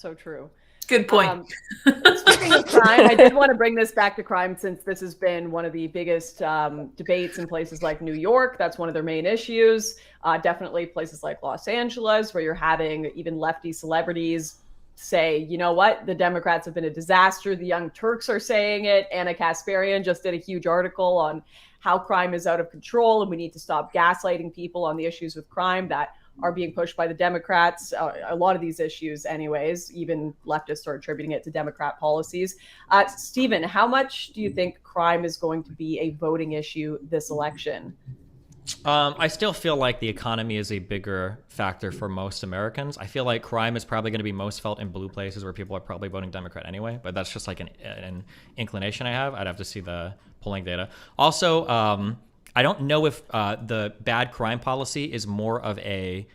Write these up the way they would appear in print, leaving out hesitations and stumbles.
So true. Good point. Speaking of crime, I did want to bring this back to crime since this has been one of the biggest debates in places like New York. That's one of their main issues. Definitely places like Los Angeles, where you're having even lefty celebrities say, you know what, the Democrats have been a disaster. The Young Turks are saying it. Anna Kasparian just did a huge article on how crime is out of control and we need to stop gaslighting people on the issues with crime that are being pushed by the Democrats. A lot of these issues, anyways, even leftists are attributing it to Democrat policies. Stephen, how much do you think crime is going to be a voting issue this election? I still feel like the economy is a bigger factor for most Americans. I feel like crime is probably going to be most felt in blue places where people are probably voting Democrat anyway, but that's just like an inclination I have. I'd have to see the polling data. Also, I don't know if the bad crime policy is more of a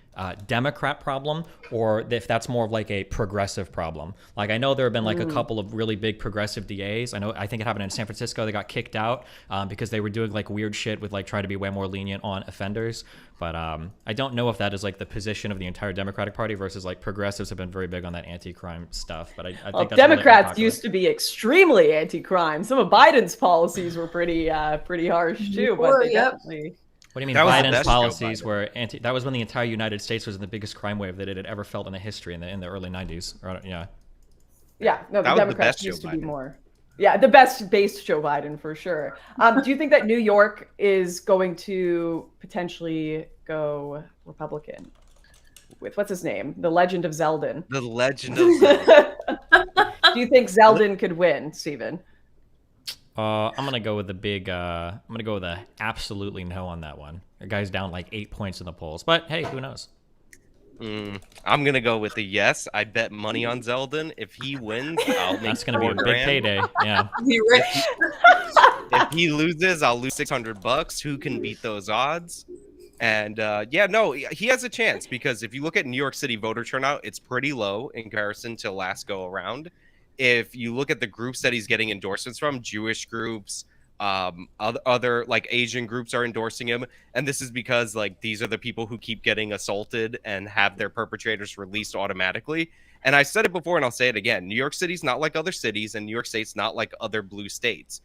Democrat problem or if that's more of like a progressive problem. Like I know there have been like a couple of really big progressive DAs. I think it happened in San Francisco. They got kicked out because they were doing like weird shit with like trying to be way more lenient on offenders. But I don't know if that is like the position of the entire Democratic Party versus like progressives have been very big on that anti-crime stuff. But I think that's Democrats really used to be extremely anti-crime. Some of Biden's policies were pretty harsh too. But they definitely. What do you mean Biden's policies were anti? That was when the entire United States was in the biggest crime wave that it had ever felt in the history in the early 90s. Yeah. Yeah, no, the Democrats used to be more. Yeah, the best based Joe Biden for sure. Do you think that New York is going to potentially go Republican with what's his name, the Legend of Zeldin? The Legend of Zeldin. Do you think Zeldin could win, Stephen? I'm gonna go with I'm gonna go with a absolutely no on that one. The guy's down like 8 points in the polls, but hey, who knows? I'm gonna go with a yes. I bet money on Zeldin. If he wins, I'll make that's gonna be a big payday. Yeah. If he loses, I'll lose $600. Who can beat those odds? And yeah, no, he has a chance because if you look at New York City voter turnout, it's pretty low in comparison to last go around. If you look at the groups that he's getting endorsements from, Jewish groups, other like Asian groups are endorsing him, and this is because like these are the people who keep getting assaulted and have their perpetrators released automatically. And I said it before and I'll say it again, New York City's not like other cities and New York State's not like other blue states.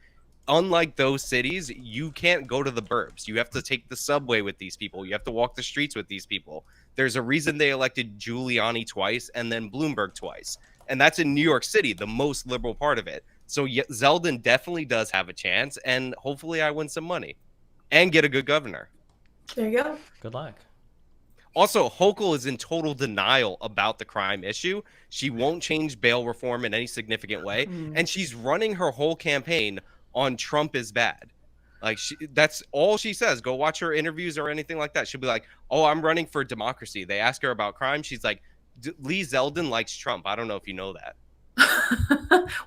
Unlike those cities, you can't go to the burbs. You have to take the subway with these people. You have to walk the streets with these people. There's a reason they elected Giuliani twice and then Bloomberg twice. And that's in New York City, the most liberal part of it. So Zeldin definitely does have a chance, and hopefully I win some money and get a good governor. There you go. Good luck. Also, Hochul is in total denial about the crime issue. She won't change bail reform in any significant way, and she's running her whole campaign on Trump is bad. Like that's all she says. Go watch her interviews or anything like that. She'll be like, "Oh, I'm running for democracy." They ask her about crime. She's like, Lee Zeldin likes Trump. I don't know if you know that.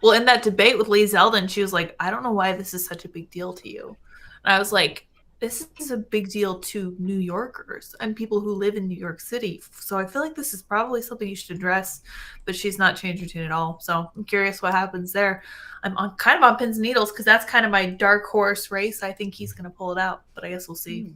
Well, in that debate with Lee Zeldin, she was like, I don't know why this is such a big deal to you. And I was like, this is a big deal to New Yorkers and people who live in New York City. So I feel like this is probably something you should address, but she's not changed her tune at all. So I'm curious what happens there. I'm kind of on pins and needles because that's kind of my dark horse race. I think he's going to pull it out, but I guess we'll see.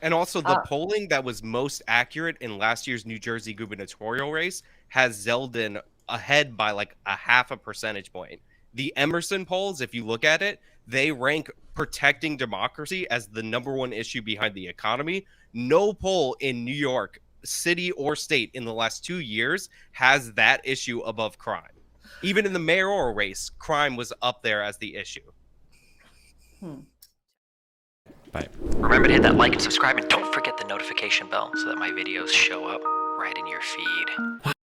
And also the polling that was most accurate in last year's New Jersey gubernatorial race has Zeldin ahead by like a half a percentage point. The Emerson polls, if you look at it, they rank protecting democracy as the #1 issue behind the economy. No poll in New York city or state in the last 2 years has that issue above crime. Even in the mayoral race, crime was up there as the issue. Bye. Remember to hit that like and subscribe, and don't forget the notification bell so that my videos show up right in your feed.